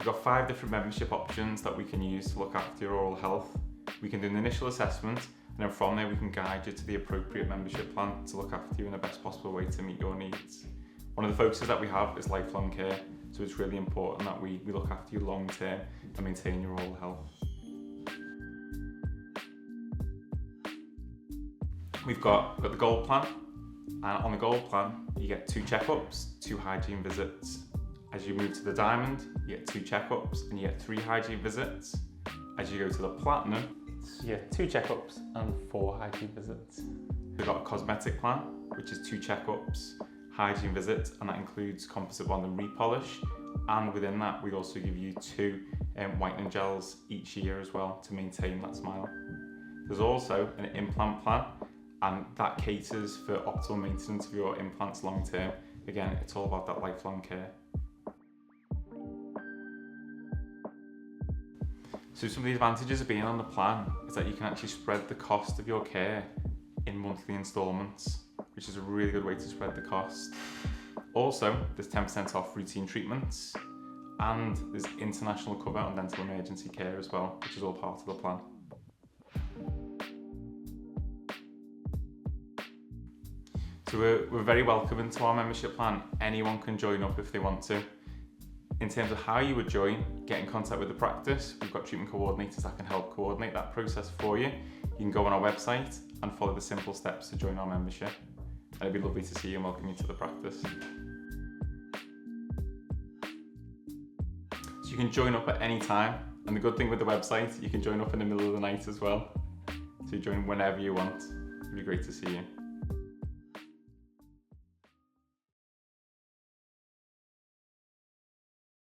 got 5 different membership options that we can use to look after your oral health. We can do an initial assessment, and then from there we can guide you to the appropriate membership plan to look after you in the best possible way to meet your needs. One of the focuses that we have is lifelong care, so it's really important that we look after you long term and maintain your oral health. We've got the gold plan, and on the gold plan you get 2 checkups, 2 hygiene visits. As you move to the diamond, you get 2 checkups and you get 3 hygiene visits. As you go to the platinum, you get 2 checkups and 4 hygiene visits. We've got a cosmetic plan, which is 2 checkups, hygiene visits, and that includes composite bond and repolish. And within that, we also give you 2 whitening gels each year as well to maintain that smile. There's also an implant plan, and that caters for optimal maintenance of your implants long term. Again, it's all about that lifelong care. So some of the advantages of being on the plan is that you can actually spread the cost of your care in monthly instalments, which is a really good way to spread the cost. Also, there's 10% off routine treatments, and there's international cover on dental emergency care as well, which is all part of the plan. So we're very welcoming to our membership plan. Anyone can join up if they want to. In terms of how you would join, get in contact with the practice. We've got treatment coordinators that can help coordinate that process for you. You can go on our website and follow the simple steps to join our membership. And it'd be lovely to see you and welcome you to the practice. So you can join up at any time. And the good thing with the website, you can join up in the middle of the night as well. So you join whenever you want. It'd be great to see you.